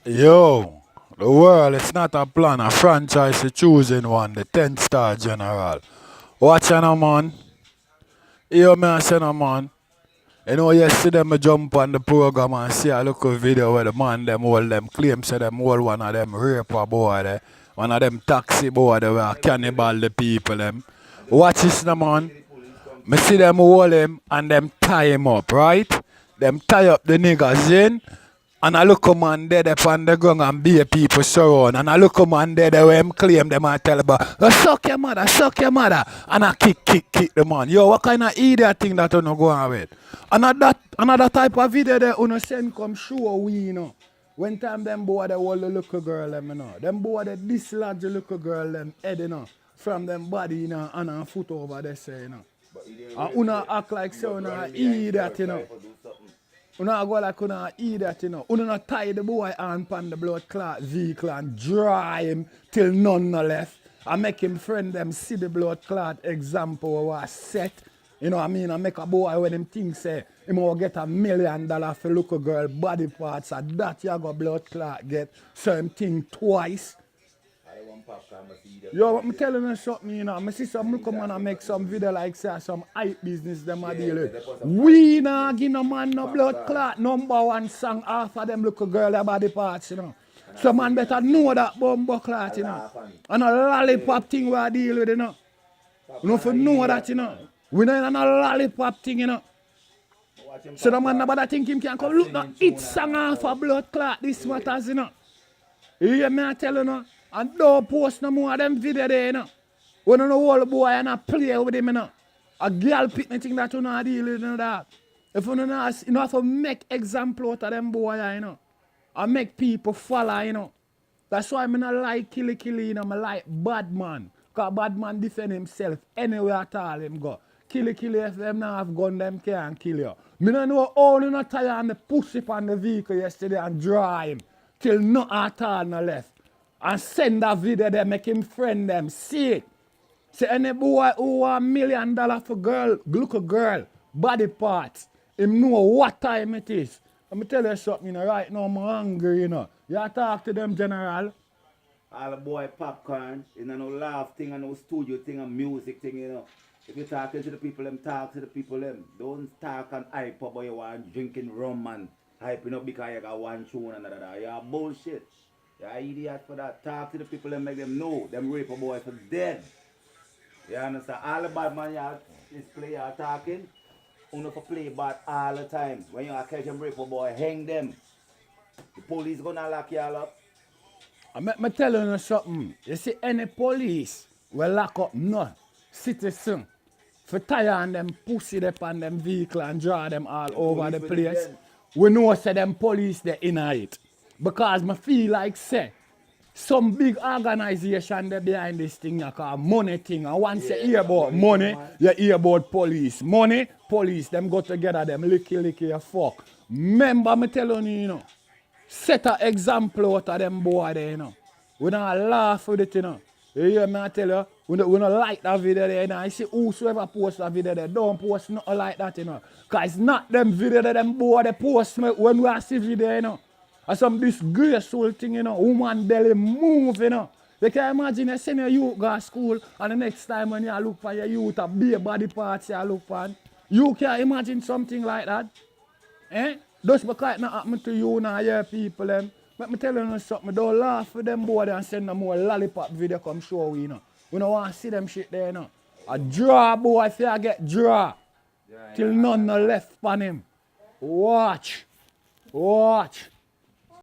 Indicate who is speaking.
Speaker 1: Yo, the world it's not a plan, a franchise is choosing one, the 10-star general. Watch out, man. Hear me I say, no, man. You know, yesterday I jump on the program and see a local video where the man them all them claim say them all one of them raper boy there. One of them taxi boy there where cannibal the people them. Watch this now, man. Me see them hold him and them tie him up, right? Them tie up the niggas in. And I look a man there upon the ground and be people surround. And I look a man there where him claim them and tell about, oh, suck your mother, suck your mother. And I kick the man. Yo, what kind of idiot thing that you no go on with? Another type of video there you send come show we, you know. When time them boy they hold the little girl them, you know. Them boy they dislodge the little girl them head, you know. From them body, you know, and her foot over there, say, you know. And una act like so, you know, idiot, you know. Una go like una idiot, you know. Una not tie the boy hand pan the blood clot vehicle and dry him till none no left. And make him friend them see the blood clot example was set. You know what I mean? And make a boy when him think say him will get $1 million for look a girl body parts and that you go blood clot get. So him think twice. Yo, I'm telling you something, you know. I see some look man and make some video like say some hype business them a deal with. We nah give no man no blood clot. #1 song half of them look a girl their body parts, you know. So man better know that bumbo clot, you know. And a lollipop thing we a deal with, you know. You know for know that, you know. We not in a lollipop thing, you know. So the man nobody think him can come look no it song half of blood clot this matters, you know. You hear me I tell you no? And don't post no more of them video there, you know. When you know all boy and I play with him, you know. A girl pick me thing that you not deal with, you know that. If you know, you know have to make example out of them boy, you know. And make people follow, you know. That's why I not like killy, you know. I like bad man. Because bad man defend himself anywhere at all him go. Killy, if them not have gun, them can't kill you. Me don't know how you not tire and the push up on the vehicle yesterday and draw him. Till not at all no left. And send that video there, make him friend them. See it. Say any boy who want $1 million for girl, look a girl, body parts. Him know what time it is. Let me tell you something, you know, right now I'm hungry, you know. You talk to them, General.
Speaker 2: All the boy popcorn, you know, no laugh thing and no studio thing and music thing, you know. If you're talking to the people, them talk to the people, them. Don't talk and hype up, but you want drinking rum and hyping up because you got one tune and another. You're bullshit. You're an idiot for that. Talk to the people and make them know. Them raper boys are dead. You understand? All the bad man you display you talking, you know for play bad all the time. When you catch them raper boy, hang them. The police gonna lock you all up.
Speaker 1: I'm telling you something. You see any police will lock up no citizen for tire on them pussy up on them vehicle and draw them all over the place. We know say them police they in it. Because I feel like say some big organization there behind this thing you call money thing. And once you hear about money, you hear about police. Money, police, them go together, them licky your fuck. Remember me telling you, you know, set an example out of them boy there, you know. We don't laugh with it, you know. You hear me I tell you, we don't like that video there, you know. I see whosoever post that video there, don't post nothing like that, you know. Because it's not them video that them boy they post when we see video, you know. And some disgraceful thing, you know, woman belly move, you know. You can imagine you send your youth go to school and the next time when you look for your youth a be a body parts you look for. You can imagine something like that. Eh? Just because it not happen to you now, your people them. Let me tell you something, don't laugh with them boy and send them more lollipop video come show we, you know. We don't want to see them shit there, you know. A draw boy if you get draw. Till none no left on him. Watch.